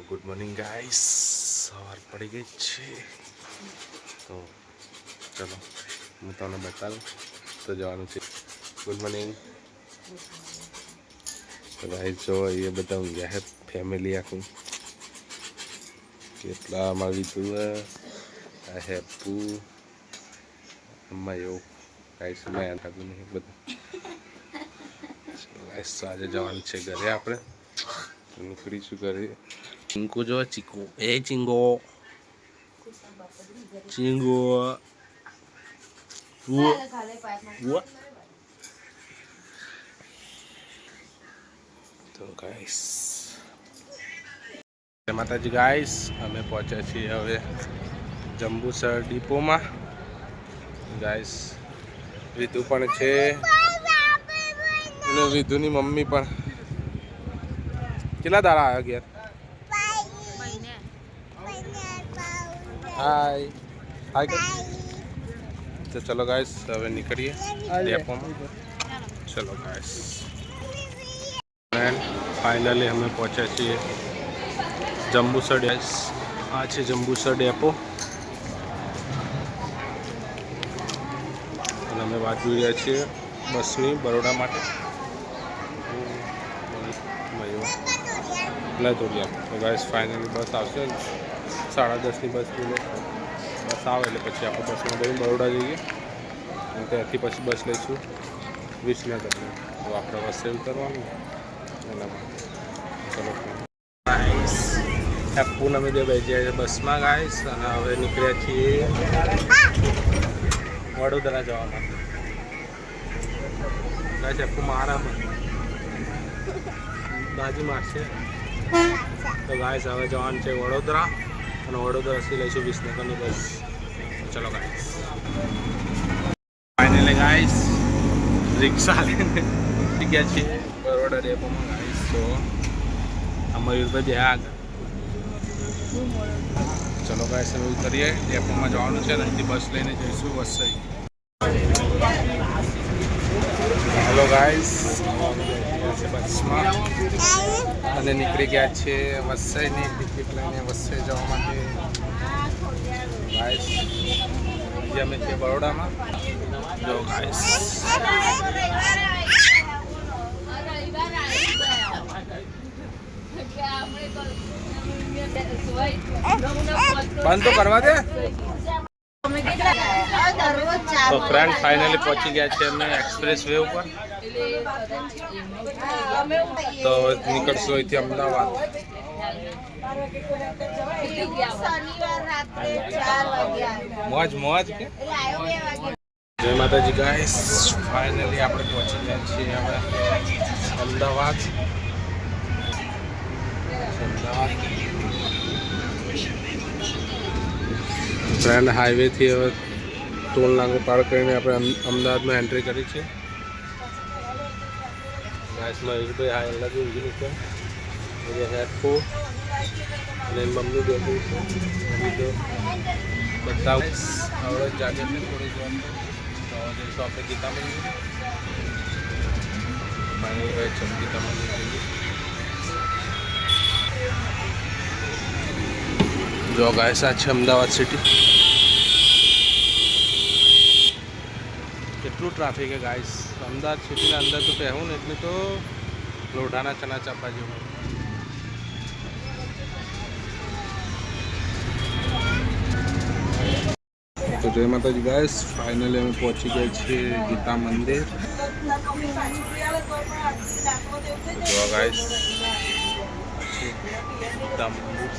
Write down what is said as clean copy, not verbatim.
Good morning guys, સવાર પડી ગઈ છે. તો ચલો હું તમને બતાવું તો જવાનું છે. Good morning. તો ગાઈસ જો એ બધા ઊંઘ્યા છે, ફેમિલી આખું. કેટલા અમારી તું આ હેપુ અમાયો ગાઈસ મેં થતું નહીં બધું. ગાઈસ તો આજે જવાનું છે ઘરે આપણે. નીકળીશું ઘરે. ચીંકુ જો ચીકુ એ ચીંગો ચીંગો તો ગાઈસ માતાજી ગાઈસ અમે પહોંચ્યા છીએ હવે જંબુસર ડિપોમાં. ગાઈસ વિધુ પણ છે અને વિધુની મમ્મી પણ. કેટલા દાડા આવ્યા ઘેર? હાય હાય. તો ચલો ગાઈસ હવે નીકળીએ ડેપોમાં. ચલો ગાઈસ ફાઇનલી અમે પહોંચ્યા છીએ જંબુસર. આ છે જંબુસર ડેપો અને અમે વાત જોઈ રહ્યા છીએ બસની બરોડા માટે. તો ગાઈસ ફાઇનલી બસ આવશે 10:30ની બસ મિલે. બસ આવે એટલે પછી આપણે બસમાં જઈને બરોડા જઈએ અને ત્યાંથી પછી બસ લઈશું વિસનગર. તો આપણે બસ સેવ કરવાનું એના માટે. ચલો ગાઈસ હેપુને અમે બે બેસી જાય બસમાં ગાઈસ અને હવે નીકળ્યા છીએ વડોદરા જવા માટે. ગાઈસ હેપુ મારામાં બાજી મારશે. તો ગાઈસ હવે જવાનું છે વડોદરા અને વડોદરાથી લઈશું વિસનગરની બસ. ચલો ગાઈસ ફાઇનલી ગાઈસ રિક્ષા લઈને ગયા છીએ બરોડા ડેપોમાં ગાઈસ. તો આ મયુરભાઈ બે આગળ. ચલો ગાઈસ હવે ઉતરીએ. ડેપોમાં જવાનું છે અને અહીંથી બસ લઈને જઈશું વસઈ. હેલો ગાઈસ બસમાં અને નીકળી ગયા છે વસઈની ટિકિટ લઈને વસઈ જવા માટે. ગાઈસ આજે અમે છીએ બરોડામાં. જો ગાઈસ બંધ તો કરવા દે. તો ફ્રેન્ડ ફાઇનલી પહોંચી ગયા છે અમે એક્સપ્રેસ વે ઉપર. તો નીકળશું અહીંથી અમદાવાદ. મોજ મોજ કે જય માતાજી ગાઈસ ફાઇનલી આપણે પહોંચી ગયા છીએ હવે અમદાવાદ. ફ્રેન્ડ હાઈવેથી હવે ટોલ નાકો પાર કરીને આપણે અમદાવાદમાં એન્ટ્રી કરી છે. ગાઈસમાં મયુરભાઈ હાઈ અલગ ઊંઘી છે. હેડફો અને મમ્મી બેઠી છે. તો બધા હવે જાગે છે થોડી વાર. તો જઈશું આપણે ગીતા મંદિર. મયુરભાઈ છે ગીતા મંદિર જઈએ. જો ગાઈસ આ છે અમદાવાદ સિટી. કેટલું ટ્રાફિક છે ગાઈસ અમદાવાદ સિટીના અંદર. તો પહેવું ને એટલે તો લોઢાના ચના ચાપા જેવું. તો જય માતાજી ગાઈસ ફાઇનલી અમે પહોંચી ગયા છીએ ગીતા મંદિર. જો ગાઈસ ગીતા મંદિર